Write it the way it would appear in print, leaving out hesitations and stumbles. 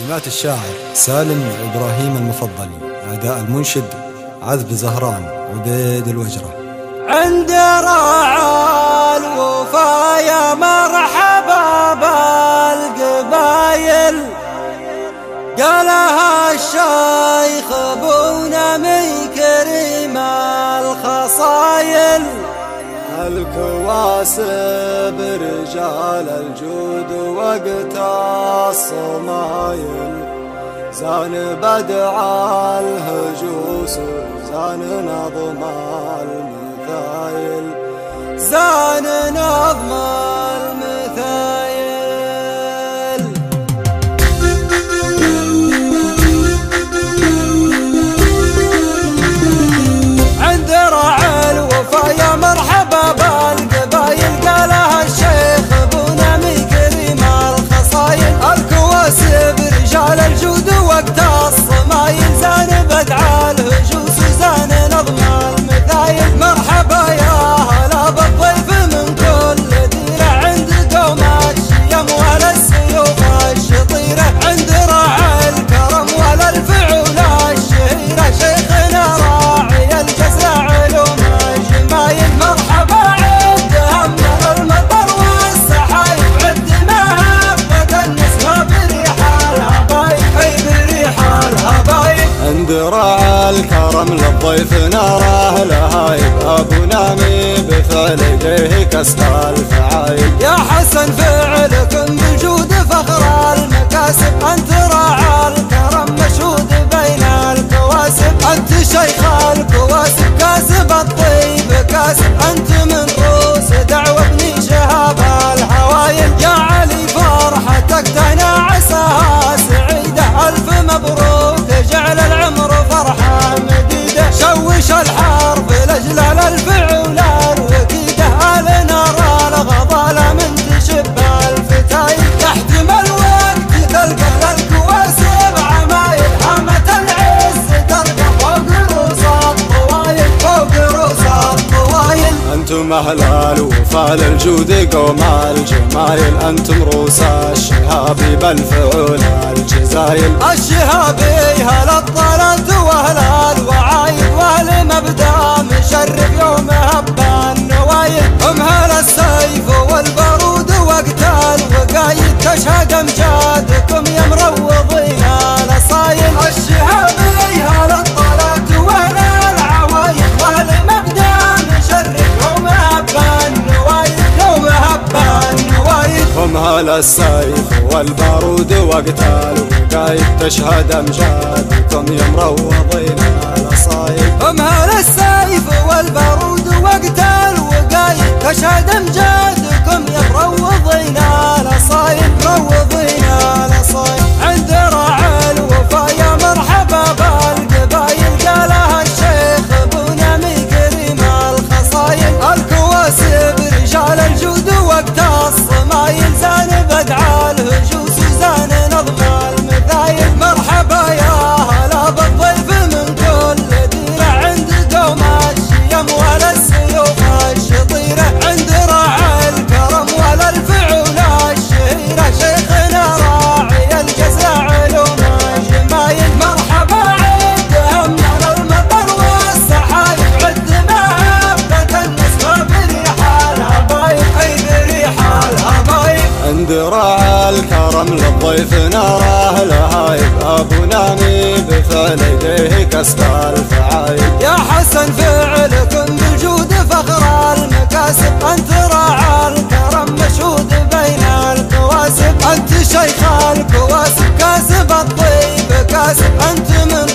كلمات الشاعر سالم إبراهيم المفضلي، أداء المنشد عذب زهران عبيد الوجرة. عند راعى الوفا يا مرحبا بالقبايل، قالها الشيخ ابونا من كريم الخصايل. الكواسب رجال الجود وقت الصمايل، زان بدع الهجوس زان نظم المثايل، زان نظم المثايل. عند راعي الوفا يا مرحبا بالقبايل، قالها الشيخ ابونا من كريم الخصايل. الكواسب رجال الجود وقت الصمايل، زان بدع الهجوس زان نظم المثايل. مرحبا يا هلا بالضيف من كل ديره، عند قوم الشيم ولا السيوف الشطيره. عند راعي الكرم ولا الفعول الشهيره، شيخنا راعي الجزر علوم الجمايل. مرحبا عند همنا المطر والسحايب، عند مهبة النسمة بريح الهبايب، اي بريح الهبايب. عند راعي الكرم للضيف نراه لهايب، ابونا مي بفعل يديه كسب الفعايل. يا حسن فعلكم بجود فخر المكاسب، انت راعى الكرم مشهود بين الكواسب. انت شيخ الكواسب كاسب الطيب كاسب، انت من روس دعوة ابني شهاب الهوايل. يا علي فرحتك تهنى عساها سعيدة، الف مبروك جعل العمر فرحة مديدة. شوش الحرف لاجلال الفعول الوكيدة، النا الغضالة من تشب الفتايل. يحتمل وقت تلقى للكواسب عمايل، حمة العز ترقى فوق رؤوس الطوايل، فوق رؤوس الطوايل. انتم اهل الوفا للجود قوم الجمايل، انتم روس الشهابي بالفعول الجزايل. الشهابي هل الطلت واهل الوعايد، واهل مبدا مشرف يوم هب النوايل. هم هل السيف والبارود وقت الوقايد، تشهد امجادكم يا مروضين الاصايل. الشهابي هل الطلت واهل العوايد، واهل مبدا مشرف يوم هب النوايل، يوم هب النوايل. هم هل السيف والبارود وقت الوقايد، تشهد امجادكم يا مروضين الاصايل. هم هل السيف والبارود وقت الوقايد، تشهد امجادكم يا مروضين الاصايل، مروضين الاصايل. عند راعي الوفا يا مرحبا بالقبايل، قالها الشيخ ابونا من كريم الخصايل. الكواسب رجال الجود وقت الصمايل، زان بدع الهجوس زان نظم المثايل. مرحبا يا هلا بالضيف من كل ديره، عند قوم الشيم ولا السيوف الشطيره. عند راعي الكرم ولا الفعول الشهيره، شيخنا راعي الجزر علوم الجمايل. مرحبا عند همنا المطر والسحايب، عند مهبة النسمة بريح الهبايب، اي بريح الهبايب. عند راعي الكرم للضيف نراه لهايب، ابونا مي بفعل يديه كسب الفعايل. يا حسن فعلكم بجود فخر المكاسب، انت راعى الكرم مشهود بين الكواسب. انت شيخ الكواسب كاسب الطيب كاسب، انت من